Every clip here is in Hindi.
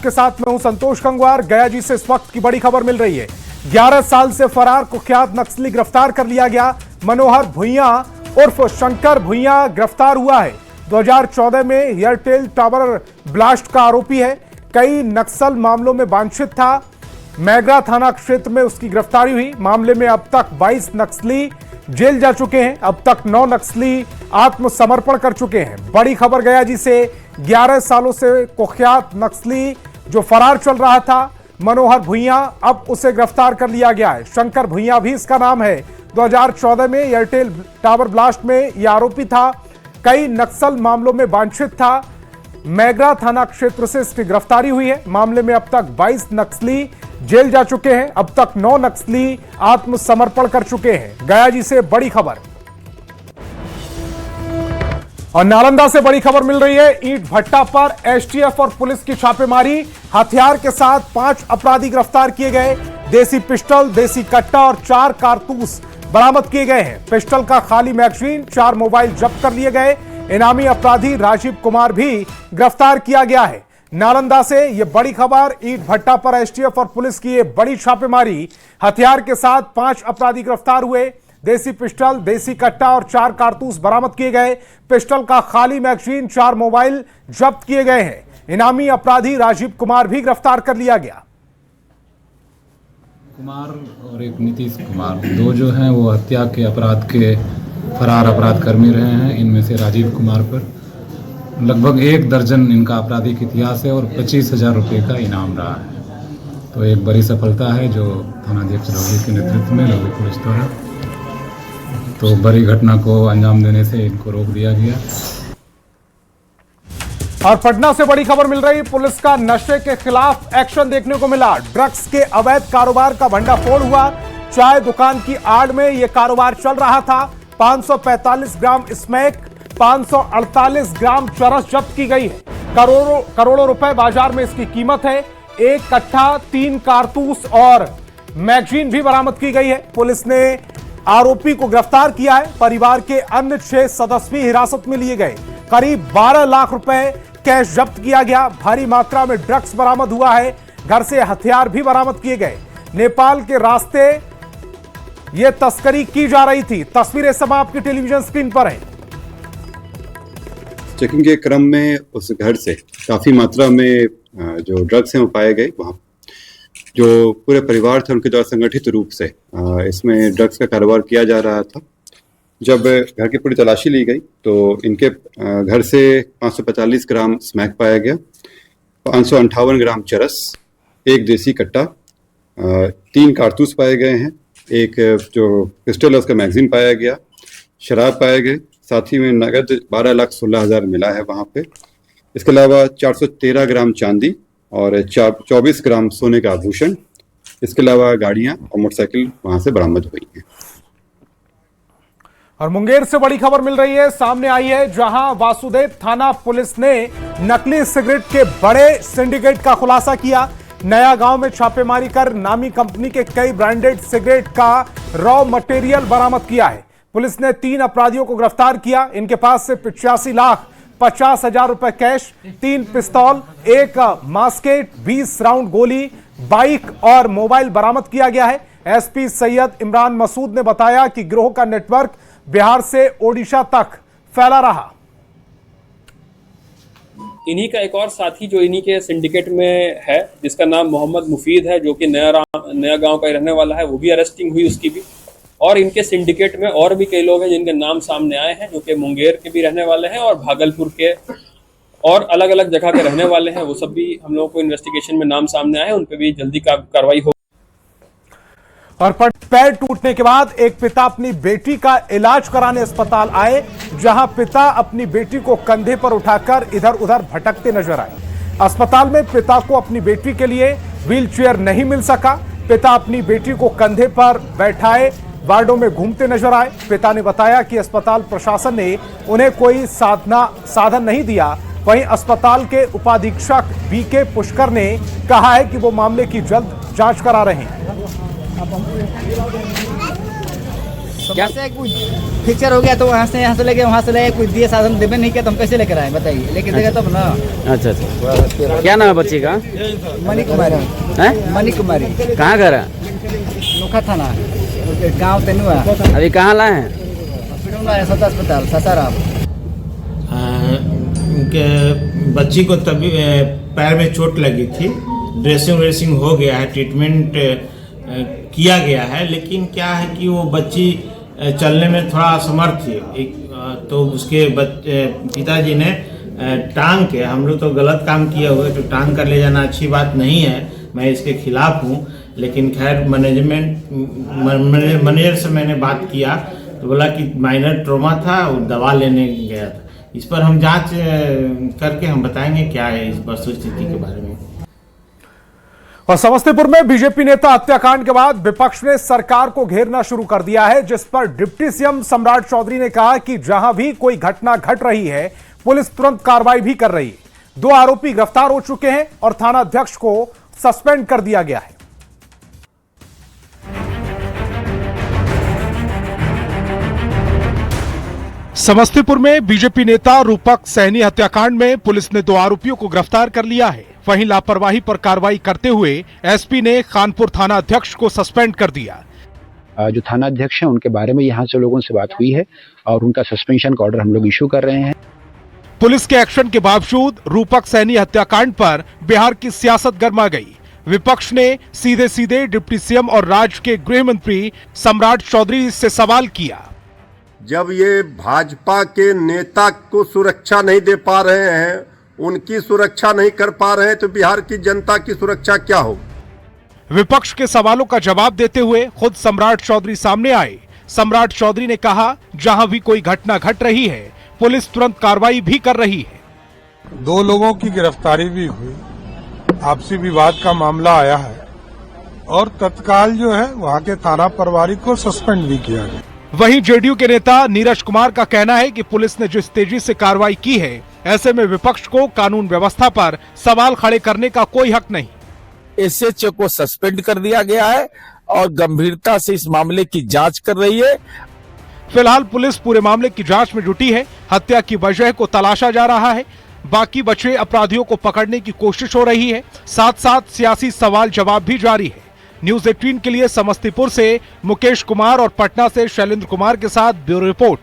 आपके साथ मैं हूं संतोष गंगवार। गया जी से इस वक्त की बड़ी खबर मिल रही है। 11 साल से फरार कुख्यात नक्सली गिरफ्तार कर लिया गया। मनोहर भुइयां उर्फ शंकर भुइयां गिरफ्तार हुआ है। 2014 में एयरटेल टावर ब्लास्ट का आरोपी है। कई नक्सल मामलों में वांछित था। मैगरा थाना क्षेत्र में उसकी गिरफ्तारी हुई। मामले में अब तक 22 नक्सली जेल जा चुके हैं। अब तक 9 नक्सली आत्मसमर्पण कर चुके हैं। बड़ी खबर गया जी से 11 सालों से कुख्यात नक्सली जो फरार चल रहा था मनोहर भुइयां, अब उसे गिरफ्तार कर लिया गया है। शंकर भुइयां भी इसका नाम है। 2014 में एयरटेल टावर ब्लास्ट में यह आरोपी था। कई नक्सल मामलों में वांछित था। मैगरा थाना क्षेत्र से इसकी गिरफ्तारी हुई है। मामले में अब तक 22 नक्सली जेल जा चुके हैं। अब तक 9 नक्सली आत्मसमर्पण कर चुके हैं। गया जी से बड़ी खबर। और नालंदा से बड़ी खबर मिल रही है। ईंट भट्टा पर एसटीएफ और पुलिस की छापेमारी। हथियार के साथ 5 अपराधी गिरफ्तार किए गए। देसी पिस्टल, देसी कट्टा और 4 कारतूस बरामद किए गए हैं। पिस्टल का खाली मैगजीन, 4 मोबाइल जब्त कर लिए गए। इनामी अपराधी राजीव कुमार भी गिरफ्तार किया गया है। नालंदा से यह बड़ी खबर। ईंट भट्टा पर एसटीएफ और पुलिस की यह बड़ी छापेमारी। हथियार के साथ 5 अपराधी गिरफ्तार हुए। देसी पिस्टल, देसी कट्टा और 4 कारतूस बरामद किए गए। पिस्टल का खाली मैगजीन, 4 मोबाइल जब्त किए गए हैं। इनामी अपराधी राजीव कुमार भी गिरफ्तार कर लिया गया। कुमार और एक नीतीश कुमार, दो जो हैं वो हत्या के अपराध के फरार अपराध कर्मी रहे हैं। इनमें से राजीव कुमार पर लगभग 1 दर्जन इनका आपराधिक इतिहास है और 25,000 रुपये का इनाम रहा है। तो एक बड़ी सफलता है जो थानाध्यक्ष रघु के नेतृत्व में रघु पुलिस द्वारा तो बड़ी घटना को अंजाम देने से इनको रोक दिया गया। और पटना से बड़ी खबर मिल रही। पुलिस का नशे के खिलाफ एक्शन देखने को मिला। ड्रग्स के अवैध कारोबार का भंडाफोड़ हुआ। चाय दुकान की आड़ में यह कारोबार चल रहा था। 545 ग्राम स्मैक, 548 ग्राम चरस जब्त की गई है। करोड़ों रुपए बाजार में इसकी कीमत है। 1 कट्टा, 3 कारतूस और मैगजीन भी बरामद की गई है। पुलिस ने आरोपी को गिरफ्तार किया है। परिवार के अन्य 6 सदस्य भी हिरासत में लिए गए। करीब 12 लाख रुपए कैश जब्त किया गया। भारी मात्रा में ड्रग्स बरामद हुआ है। घर से हथियार भी बरामद किए गए। नेपाल के रास्ते यह तस्करी की जा रही थी। तस्वीरें इस समय आपकी टेलीविजन स्क्रीन पर है। चेकिंग के क्रम में उस घर से काफी मात्रा में जो ड्रग्स हैं वो पाए गए। वहाँ जो पूरे परिवार थे उनके द्वारा संगठित रूप से इसमें ड्रग्स का कारोबार किया जा रहा था। जब घर की पूरी तलाशी ली गई तो इनके घर से 545 ग्राम स्मैक पाया गया, 558 ग्राम चरस, 1 देसी कट्टा, 3 कारतूस पाए गए हैं, एक जो पिस्टल है उसका मैगजीन पाया गया, शराब पाए गए, साथ ही में नगद 12,16,000 मिला है वहाँ पे। इसके अलावा 413 ग्राम चांदी और 24 ग्राम सोने का आभूषण, इसके अलावा गाड़ियाँ और मोटरसाइकिल वहाँ से बरामद हुई हैं। और मुंगेर से बड़ी खबर मिल रही है, सामने आई है, जहां वासुदेव थाना पुलिस ने नकली सिगरेट के बड़े सिंडिकेट का खुलासा किया। नया गांव में छापेमारी कर नामी कंपनी के कई ब्रांडेड सिगरेट का रॉ मटेरियल बरामद किया है। पुलिस ने 3 अपराधियों को गिरफ्तार किया। इनके पास से 85,50,000 रुपए कैश, 3 पिस्तौल, 1 मास्केट, 20 राउंड गोली, बाइक और मोबाइल बरामद किया गया है। एसपी सैयद इमरान मसूद ने बताया कि गिरोह का नेटवर्क बिहार से ओडिशा तक फैला रहा। इन्हीं का एक और साथी जो इन्हीं के सिंडिकेट में है, जिसका नाम मोहम्मद मुफीद है, जो कि नया गांव का रहने वाला है, वो भी अरेस्टिंग हुई उसकी भी। और इनके सिंडिकेट में और भी कई लोग हैं जिनके नाम सामने आए हैं, जो कि मुंगेर के भी रहने वाले हैं और भागलपुर के और अलग अलग जगह के रहने वाले हैं। वो सब भी हम लोगों को इन्वेस्टिगेशन में नाम सामने आए हैं, उन पर भी जल्दी कार्रवाई हो। और पैर टूटने के बाद एक पिता अपनी बेटी का इलाज कराने अस्पताल आए, जहां पिता अपनी बेटी को कंधे पर उठाकर इधर उधर भटकते नजर आए। अस्पताल में पिता को अपनी बेटी के लिए व्हीलचेयर नहीं मिल सका। पिता अपनी बेटी को कंधे पर बैठाए वार्डों में घूमते नजर आए। पिता ने बताया कि अस्पताल प्रशासन ने उन्हें कोई साधन नहीं दिया। वहीं अस्पताल के उपाधीक्षक बीके पुष्कर ने कहा है कि वो मामले की जल्द जांच करा रहे हैं। क्या से कुछ फ्रैक्चर हो गया तो यहाँ से लेके वहाँ से लेके कुछ दिए साधन देवे नहीं किया तो हम कैसे लेकर आए बताइए, लेके देगा तब ना। अच्छा अच्छा, क्या नाम है बच्ची का? मनी कुमारी है, मनी कुमारी। कहाँ घर है? नोखा थाना, गाँव तेनुआ। अभी कहाँ लाए हैं? सदर अस्पताल सासाराम। उनके बच्ची को तभी पैर में चोट लगी थी, ड्रेसिंग व्रेसिंग हो गया है, ट्रीटमेंट किया गया है, लेकिन क्या है कि वो बच्ची चलने में थोड़ा असमर्थ थी। तो उसके पिताजी ने टांग के, हम लोग तो गलत काम किए हुए, तो टांग कर ले जाना अच्छी बात नहीं है, मैं इसके खिलाफ हूँ। लेकिन खैर मैनेजर से मैंने बात किया तो बोला कि माइनर ट्रॉमा था और दवा लेने गया था। इस पर हम जांच करके हम बताएंगे क्या है इस वस्तुस्थिति के बारे में। और समस्तीपुर में बीजेपी नेता हत्याकांड के बाद विपक्ष ने सरकार को घेरना शुरू कर दिया है, जिस पर डिप्टी सीएम सम्राट चौधरी ने कहा कि जहां भी कोई घटना घट रही है पुलिस तुरंत कार्रवाई भी कर रही है। 2 आरोपी गिरफ्तार हो चुके हैं और थाना अध्यक्ष को सस्पेंड कर दिया गया है। समस्तीपुर में बीजेपी नेता रूपक सैनी हत्याकांड में पुलिस ने 2 आरोपियों को गिरफ्तार कर लिया है। वहीं लापरवाही पर कार्रवाई करते हुए एसपी ने खानपुर थाना अध्यक्ष को सस्पेंड कर दिया। जो थाना अध्यक्ष हैं उनके बारे में यहाँ से लोगों से बात हुई है और उनका सस्पेंशन का ऑर्डर हम लोग इशू कर रहे हैं। पुलिस के एक्शन के बावजूद रूपक सैनी हत्याकांड पर बिहार की सियासत गर्मा गई। विपक्ष ने सीधे सीधे डिप्टी सीएम और राज्य के गृह मंत्री सम्राट चौधरी से सवाल किया। जब ये भाजपा के नेता को सुरक्षा नहीं दे पा रहे हैं, उनकी सुरक्षा नहीं कर पा रहे हैं, तो बिहार की जनता की सुरक्षा क्या हो? विपक्ष के सवालों का जवाब देते हुए खुद सम्राट चौधरी सामने आए। सम्राट चौधरी ने कहा, जहां भी कोई घटना घट रही है पुलिस तुरंत कार्रवाई भी कर रही है। 2 लोगों की गिरफ्तारी भी हुई, आपसी विवाद का मामला आया है और तत्काल जो है वहां के थाना प्रभारी को सस्पेंड भी किया गया। वहीं जेडीयू के नेता नीरज कुमार का कहना है कि पुलिस ने जिस तेजी से कार्रवाई की है, ऐसे में विपक्ष को कानून व्यवस्था पर सवाल खड़े करने का कोई हक नहीं। एसएचओ को सस्पेंड कर दिया गया है और गंभीरता से इस मामले की जांच कर रही है। फिलहाल पुलिस पूरे मामले की जांच में जुटी है। हत्या की वजह को तलाशा जा रहा है। बाकी बचे अपराधियों को पकड़ने की कोशिश हो रही है। साथ साथ सियासी सवाल जवाब भी जारी है। न्यूज 18 के लिए समस्तीपुर से मुकेश कुमार और पटना से शैलेंद्र कुमार के साथ ब्यूरो रिपोर्ट।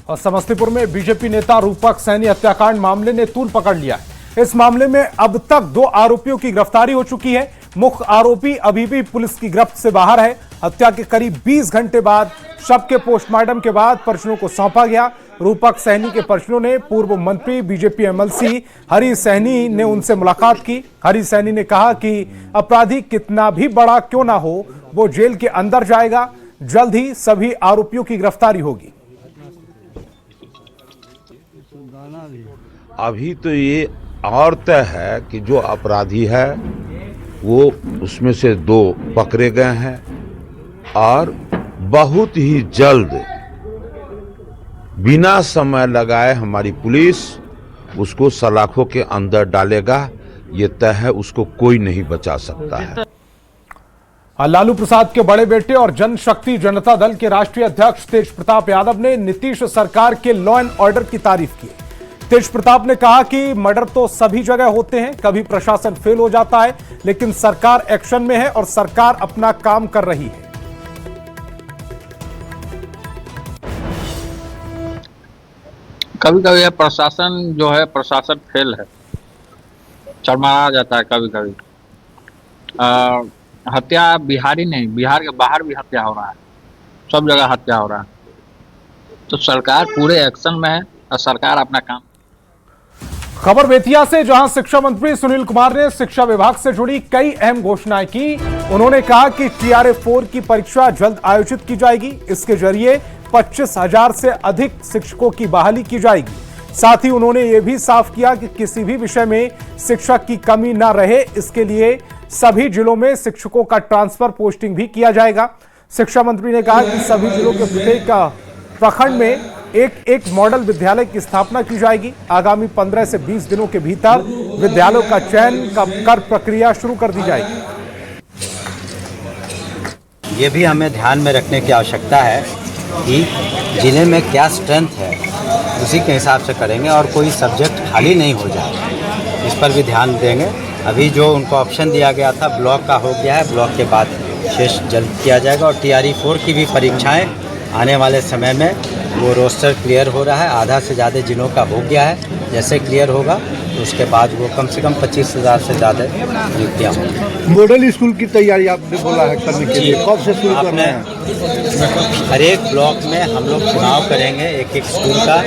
और समस्तीपुर में बीजेपी नेता रूपक सैनी हत्याकांड मामले ने तूल पकड़ लिया है। इस मामले में अब तक 2 आरोपियों की गिरफ्तारी हो चुकी है। मुख्य आरोपी अभी भी पुलिस की गिरफ्त से बाहर है। हत्या के करीब 20 घंटे बाद शव के पोस्टमार्टम के बाद परिजनों को सौंपा गया। रूपक सैनी के परिजनों ने पूर्व मंत्री बीजेपी एमएलसी हरी सैनी ने उनसे मुलाकात की। हरी सैनी ने कहा कि अपराधी कितना भी बड़ा क्यों ना हो, वो जेल के अंदर जाएगा। जल्द ही सभी आरोपियों की गिरफ्तारी होगी। अभी तो ये और तय है कि जो अपराधी है वो उसमें से 2 पकड़े गए हैं और बहुत ही जल्द बिना समय लगाए हमारी पुलिस उसको सलाखों के अंदर डालेगा। ये तय है, उसको कोई नहीं बचा सकता है। लालू प्रसाद के बड़े बेटे और जनशक्ति जनता दल के राष्ट्रीय अध्यक्ष तेज प्रताप यादव ने नीतीश सरकार के लॉ एंड ऑर्डर की तारीफ की। तेज प्रताप ने कहा कि मर्डर तो सभी जगह होते हैं, कभी प्रशासन फेल हो जाता है, लेकिन सरकार एक्शन में है और सरकार अपना काम कर रही है। कभी कभी यह प्रशासन जो है प्रशासन फेल है, शर्माया जाता है। कभी कभी हत्या बिहार ही नहीं, बिहार के बाहर भी हत्या हो रहा है, सब जगह हत्या हो रहा है। तो सरकार पूरे एक्शन में है और सरकार अपना काम। खबर बेतिया से, जहां शिक्षा मंत्री सुनील कुमार ने शिक्षा विभाग से जुड़ी कई अहम घोषणाएं की। उन्होंने कहा कि TRA-4 की परीक्षा जल्द आयोजित की जाएगी। इसके जरिए 25,000 से अधिक शिक्षकों की बहाली की जाएगी। साथ ही उन्होंने ये भी साफ किया कि किसी भी विषय में शिक्षक की कमी न रहे, इसके लिए सभी जिलों में शिक्षकों का ट्रांसफर पोस्टिंग भी किया जाएगा। शिक्षा मंत्री ने कहा कि सभी जिलों के प्रत्येक प्रखंड में एक मॉडल विद्यालय की स्थापना की जाएगी। आगामी 15 से 20 दिनों के भीतर विद्यालयों का चयन कर प्रक्रिया शुरू कर दी जाएगी। ये भी हमें ध्यान में रखने की आवश्यकता है कि ज़िले में क्या स्ट्रेंथ है, उसी के हिसाब से करेंगे और कोई सब्जेक्ट खाली नहीं हो जाए, इस पर भी ध्यान देंगे। अभी जो उनको ऑप्शन दिया गया था ब्लॉक का हो गया है, ब्लॉक के बाद शेष जल्द किया जाएगा। और TRE 4 की भी परीक्षाएं आने वाले समय में वो रोस्टर क्लियर हो रहा है, आधा से ज़्यादा जिलों का हो गया है। जैसे क्लियर होगा तो उसके बाद वो कम से कम 25,000 से ज़्यादा नियुक्तियाँ होंगी। मॉडल स्कूल की तैयारी आपने बोला है करने के लिए, कब से शुरू करना है? हर एक ब्लॉक में हम लोग चुनाव करेंगे एक स्कूल का।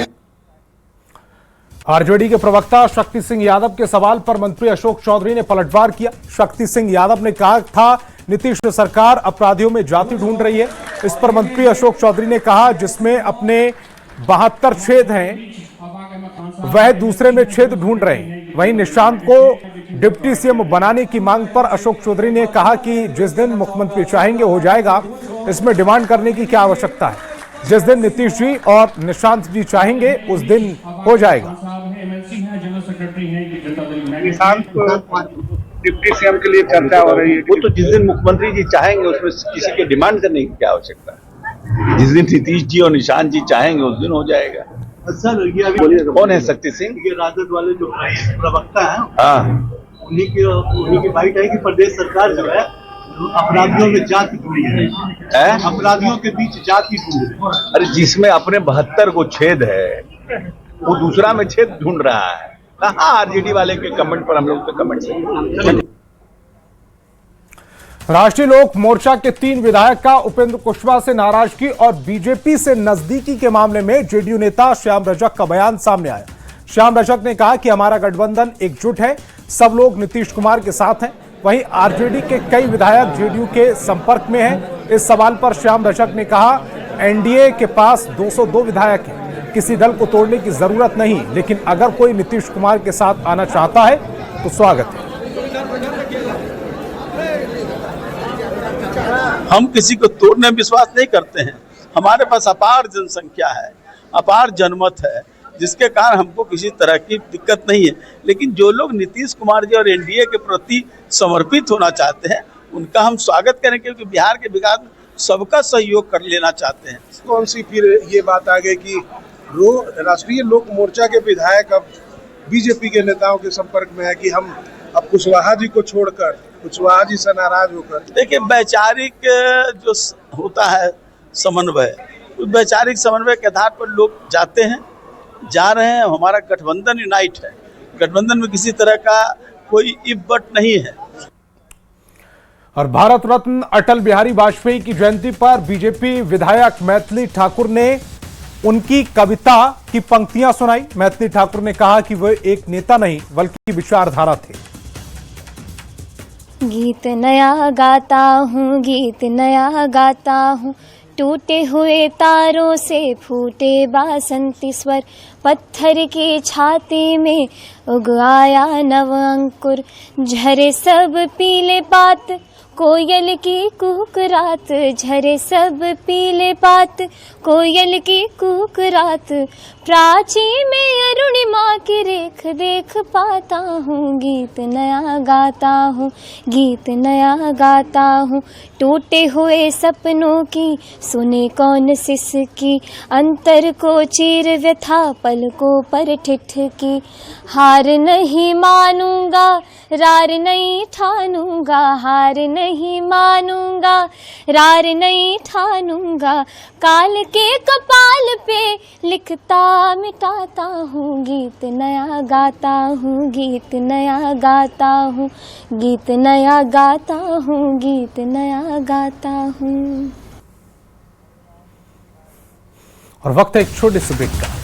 आरजेडी के प्रवक्ता शक्ति सिंह यादव के सवाल पर मंत्री अशोक चौधरी ने पलटवार किया। शक्ति सिंह यादव ने कहा था नीतीश सरकार अपराधियों में जाति ढूंढ रही है। इस पर मंत्री अशोक चौधरी ने कहा जिसमें अपने 72 छेद हैं वह दूसरे में छेद ढूंढ रहे हैं। वहीं निशांत को डिप्टी सीएम बनाने की मांग पर अशोक चौधरी ने कहा कि जिस दिन मुख्यमंत्री चाहेंगे हो जाएगा, इसमें डिमांड करने की क्या आवश्यकता है। जिस दिन नीतीश जी और निशांत जी चाहेंगे उस दिन हो जाएगा। निशांत को डिप्टी सीएम के लिए चर्चा हो रही है, वो तो जिस दिन मुख्यमंत्री जी चाहेंगे उसमें किसी के डिमांड करने की क्या आवश्यकता है। जिस दिन नीतीश जी और निशांत जी चाहेंगे उस दिन हो जाएगा। सर ये अभी कौन है शक्ति सिंह? ये राजद वाले जो प्रवक्ता हैं, हाँ, उन्हीं की बाइट है कि प्रदेश सरकार जो है अपराधियों में जाति ढूंढ रही है, अपराधियों के बीच जाति ढूंढ रही है। अरे जिसमें अपने 72 को छेद है वो दूसरा में छेद ढूंढ रहा है। कहाँ आरजेडी वाले के कमेंट पर हम लोग तो कमेंट से। राष्ट्रीय लोक मोर्चा के 3 विधायक का उपेंद्र कुशवाहा से नाराजगी और बीजेपी से नजदीकी के मामले में जेडीयू नेता श्याम रजक का बयान सामने आया। श्याम रजक ने कहा कि हमारा गठबंधन एकजुट है, सब लोग नीतीश कुमार के साथ हैं। वहीं आरजेडी के कई विधायक जेडीयू के संपर्क में हैं। इस सवाल पर श्याम रजक ने कहा एनडीए के पास 202 विधायक हैं, किसी दल को तोड़ने की जरूरत नहीं, लेकिन अगर कोई नीतीश कुमार के साथ आना चाहता है तो स्वागत है। हम किसी को तोड़ने में विश्वास नहीं करते हैं। हमारे पास अपार जनसंख्या है, अपार जनमत है, जिसके कारण हमको किसी तरह की दिक्कत नहीं है। लेकिन जो लोग नीतीश कुमार जी और एनडीए के प्रति समर्पित होना चाहते हैं उनका हम स्वागत करें, क्योंकि बिहार के विकास में सबका सहयोग कर लेना चाहते हैं। कौन सी फिर ये बात आ गई कि राष्ट्रीय लोक मोर्चा के विधायक अब बीजेपी के नेताओं के संपर्क में है कि हम अब कुशवाहा जी को छोड़कर कुशवाहा जी से नाराज होकर। देखिए, वैचारिक जो होता है समन्वय, वैचारिक समन्वय के आधार पर लोग जाते हैं, जा रहे हैं। हमारा गठबंधन यूनाइट है, गठबंधन में किसी तरह का कोई इफ बट नहीं है। और भारत रत्न अटल बिहारी वाजपेयी की जयंती पर बीजेपी विधायक मैथिली ठाकुर ने उनकी कविता की पंक्तियां सुनाई। मैथिली ठाकुर ने कहा कि वह एक नेता नहीं बल्कि विचारधारा थे। गीत नया गाता हूँ, गीत नया गाता हूँ, टूटे हुए तारों से फूटे बासंती स्वर, पत्थर की छाती में उग आया नव अंकुर, झरे सब पीले पात, कोयल की कुकरात, झरे सब पीले पात, कोयल की कुकरात, प्राची में अरुणिमा की रेख देख पाता हूँ, गीत नया गाता हूँ, गीत नया गाता हूँ, टूटे हुए सपनों की सुने कौन सिसकी, अंतर को चीर व्यथा पलकों पर ठिठकी, हार नहीं मानूंगा रार नहीं ठानूंगा, हार नहीं मानूंगा रार नहीं ठानूंगा, काल के कपाल पे लिखता मिटाता हूँ, गीत नया गाता हूँ, गीत नया गाता हूँ, गीत नया गाता हूँ, गीत नया गाता हूँ। और वक्त है एक छोटे से ब्रेक का।